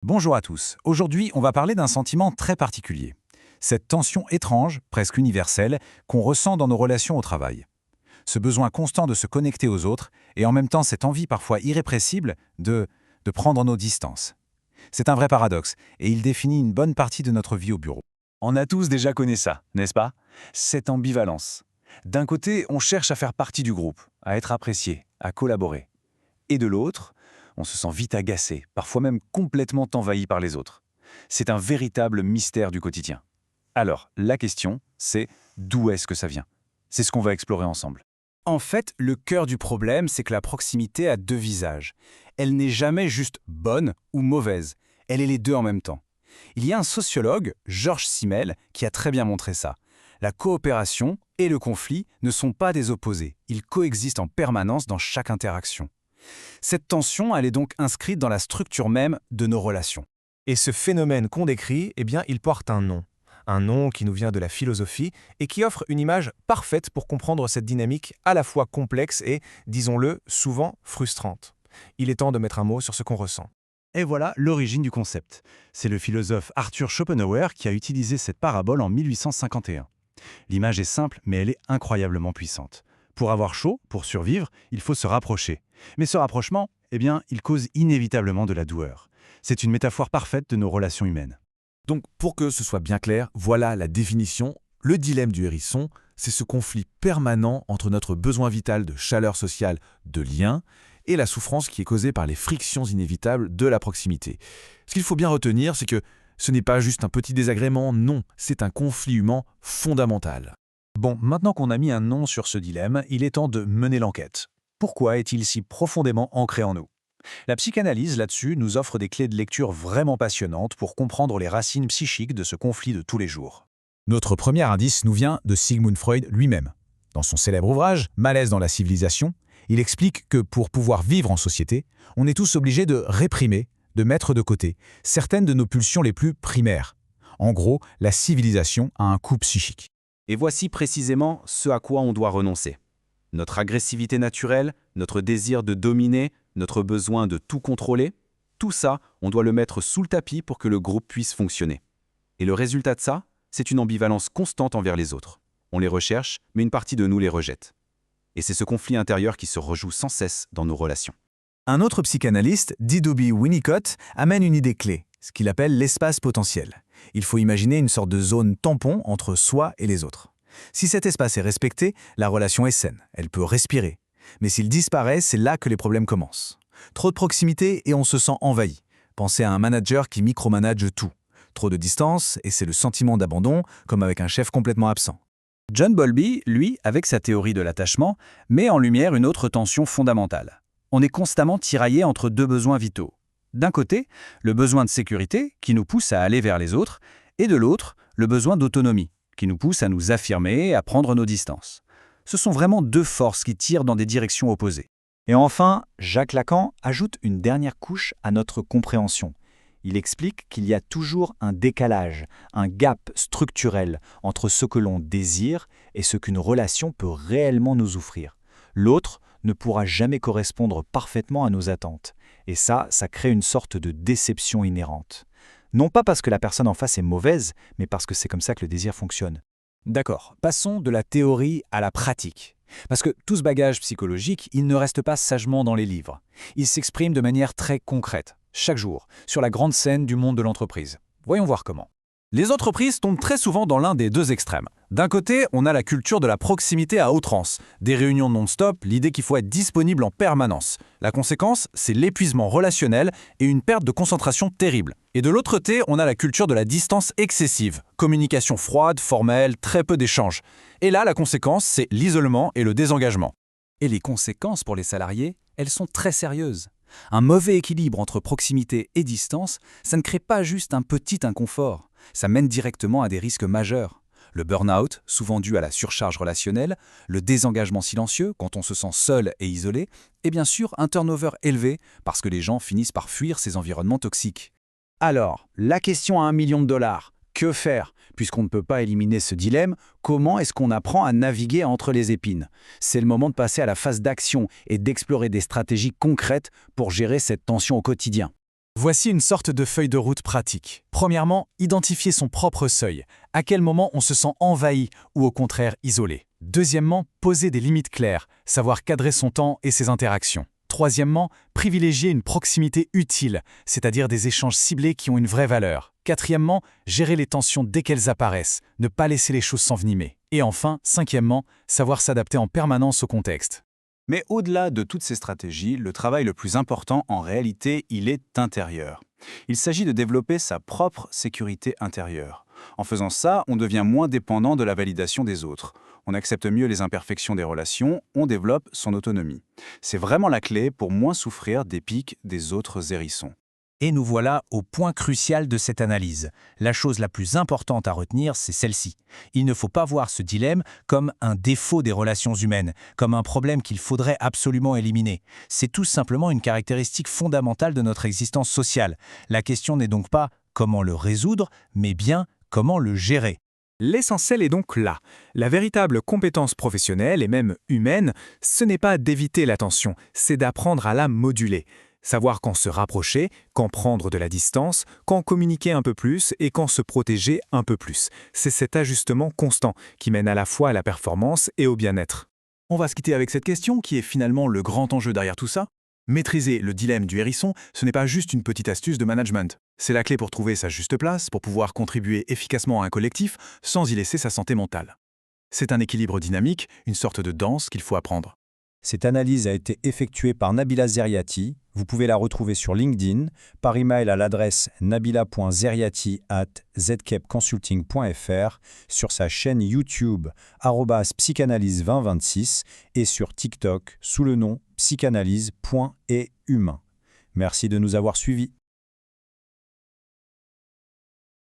Bonjour à tous. Aujourd'hui, on va parler d'un sentiment très particulier. Cette tension étrange, presque universelle, qu'on ressent dans nos relations au travail. Ce besoin constant de se connecter aux autres et en même temps cette envie parfois irrépressible de prendre nos distances. C'est un vrai paradoxe et il définit une bonne partie de notre vie au bureau. On a tous déjà connu ça, n'est-ce pas? Cette ambivalence. D'un côté, on cherche à faire partie du groupe, à être apprécié, à collaborer. Et de l'autre, on se sent vite agacé, parfois même complètement envahi par les autres. C'est un véritable mystère du quotidien. Alors, la question, c'est d'où est-ce que ça vient? C'est ce qu'on va explorer ensemble. En fait, le cœur du problème, c'est que la proximité a deux visages. Elle n'est jamais juste bonne ou mauvaise, elle est les deux en même temps. Il y a un sociologue, Georges Simmel, qui a très bien montré ça. La coopération et le conflit ne sont pas des opposés, ils coexistent en permanence dans chaque interaction. Cette tension, elle est donc inscrite dans la structure même de nos relations. Et ce phénomène qu'on décrit, il porte un nom. Un nom qui nous vient de la philosophie et qui offre une image parfaite pour comprendre cette dynamique à la fois complexe et, disons-le, souvent frustrante. Il est temps de mettre un mot sur ce qu'on ressent. Et voilà l'origine du concept. C'est le philosophe Arthur Schopenhauer qui a utilisé cette parabole en 1851. L'image est simple, mais elle est incroyablement puissante. Pour avoir chaud, pour survivre, il faut se rapprocher. Mais ce rapprochement, il cause inévitablement de la douleur. C'est une métaphore parfaite de nos relations humaines. Donc, pour que ce soit bien clair, voilà la définition. Le dilemme du hérisson, c'est ce conflit permanent entre notre besoin vital de chaleur sociale, de lien, et la souffrance qui est causée par les frictions inévitables de la proximité. Ce qu'il faut bien retenir, c'est que ce n'est pas juste un petit désagrément, non, c'est un conflit humain fondamental. Bon, maintenant qu'on a mis un nom sur ce dilemme, il est temps de mener l'enquête. Pourquoi est-il si profondément ancré en nous? La psychanalyse, là-dessus, nous offre des clés de lecture vraiment passionnantes pour comprendre les racines psychiques de ce conflit de tous les jours. Notre premier indice nous vient de Sigmund Freud lui-même. Dans son célèbre ouvrage « Malaise dans la civilisation », il explique que pour pouvoir vivre en société, on est tous obligés de réprimer, de mettre de côté certaines de nos pulsions les plus primaires. En gros, la civilisation a un coût psychique. Et voici précisément ce à quoi on doit renoncer. Notre agressivité naturelle, notre désir de dominer, notre besoin de tout contrôler, tout ça, on doit le mettre sous le tapis pour que le groupe puisse fonctionner. Et le résultat de ça, c'est une ambivalence constante envers les autres. On les recherche, mais une partie de nous les rejette. Et c'est ce conflit intérieur qui se rejoue sans cesse dans nos relations. Un autre psychanalyste, D.W. Winnicott, amène une idée clé, ce qu'il appelle l'espace potentiel. Il faut imaginer une sorte de zone tampon entre soi et les autres. Si cet espace est respecté, la relation est saine, elle peut respirer. Mais s'il disparaît, c'est là que les problèmes commencent. Trop de proximité et on se sent envahi. Pensez à un manager qui micromanage tout. Trop de distance et c'est le sentiment d'abandon, comme avec un chef complètement absent. John Bowlby, lui, avec sa théorie de l'attachement, met en lumière une autre tension fondamentale. On est constamment tiraillé entre deux besoins vitaux. D'un côté, le besoin de sécurité, qui nous pousse à aller vers les autres, et de l'autre, le besoin d'autonomie, qui nous pousse à nous affirmer et à prendre nos distances. Ce sont vraiment deux forces qui tirent dans des directions opposées. Et enfin, Jacques Lacan ajoute une dernière couche à notre compréhension. Il explique qu'il y a toujours un décalage, un gap structurel entre ce que l'on désire et ce qu'une relation peut réellement nous offrir. L'autre ne pourra jamais correspondre parfaitement à nos attentes. Et ça crée une sorte de déception inhérente. Non pas parce que la personne en face est mauvaise, mais parce que c'est comme ça que le désir fonctionne. D'accord, passons de la théorie à la pratique. Parce que tout ce bagage psychologique, il ne reste pas sagement dans les livres. Il s'exprime de manière très concrète, chaque jour, sur la grande scène du monde de l'entreprise. Voyons voir comment. Les entreprises tombent très souvent dans l'un des deux extrêmes. D'un côté, on a la culture de la proximité à outrance, des réunions non-stop, l'idée qu'il faut être disponible en permanence. La conséquence, c'est l'épuisement relationnel et une perte de concentration terrible. Et de l'autre côté, on a la culture de la distance excessive, communication froide, formelle, très peu d'échanges. Et là, la conséquence, c'est l'isolement et le désengagement. Et les conséquences pour les salariés, elles sont très sérieuses. Un mauvais équilibre entre proximité et distance, ça ne crée pas juste un petit inconfort. Ça mène directement à des risques majeurs. Le burn-out, souvent dû à la surcharge relationnelle, le désengagement silencieux, quand on se sent seul et isolé, et bien sûr un turnover élevé, parce que les gens finissent par fuir ces environnements toxiques. Alors, la question à $1 million, que faire? Puisqu'on ne peut pas éliminer ce dilemme, comment est-ce qu'on apprend à naviguer entre les épines? C'est le moment de passer à la phase d'action et d'explorer des stratégies concrètes pour gérer cette tension au quotidien. Voici une sorte de feuille de route pratique. Premièrement, identifier son propre seuil. À quel moment on se sent envahi ou au contraire isolé. Deuxièmement, poser des limites claires, savoir cadrer son temps et ses interactions. Troisièmement, privilégier une proximité utile, c'est-à-dire des échanges ciblés qui ont une vraie valeur. Quatrièmement, gérer les tensions dès qu'elles apparaissent, ne pas laisser les choses s'envenimer. Et enfin, cinquièmement, savoir s'adapter en permanence au contexte. Mais au-delà de toutes ces stratégies, le travail le plus important, en réalité, il est intérieur. Il s'agit de développer sa propre sécurité intérieure. En faisant ça, on devient moins dépendant de la validation des autres. On accepte mieux les imperfections des relations, on développe son autonomie. C'est vraiment la clé pour moins souffrir des pics des autres hérissons. Et nous voilà au point crucial de cette analyse. La chose la plus importante à retenir, c'est celle-ci. Il ne faut pas voir ce dilemme comme un défaut des relations humaines, comme un problème qu'il faudrait absolument éliminer. C'est tout simplement une caractéristique fondamentale de notre existence sociale. La question n'est donc pas comment le résoudre, mais bien comment le gérer. L'essentiel est donc là. La véritable compétence professionnelle et même humaine, ce n'est pas d'éviter la tension, c'est d'apprendre à la moduler. Savoir quand se rapprocher, quand prendre de la distance, quand communiquer un peu plus et quand se protéger un peu plus. C'est cet ajustement constant qui mène à la fois à la performance et au bien-être. On va se quitter avec cette question qui est finalement le grand enjeu derrière tout ça. Maîtriser le dilemme du hérisson, ce n'est pas juste une petite astuce de management. C'est la clé pour trouver sa juste place, pour pouvoir contribuer efficacement à un collectif sans y laisser sa santé mentale. C'est un équilibre dynamique, une sorte de danse qu'il faut apprendre. Cette analyse a été effectuée par Nabila Zeriati. Vous pouvez la retrouver sur LinkedIn, par email à l'adresse nabila.zeriati@zkepconsulting.fr, sur sa chaîne YouTube @psychanalyse2026 et sur TikTok sous le nom psychanalyse.et-humain. Merci de nous avoir suivis.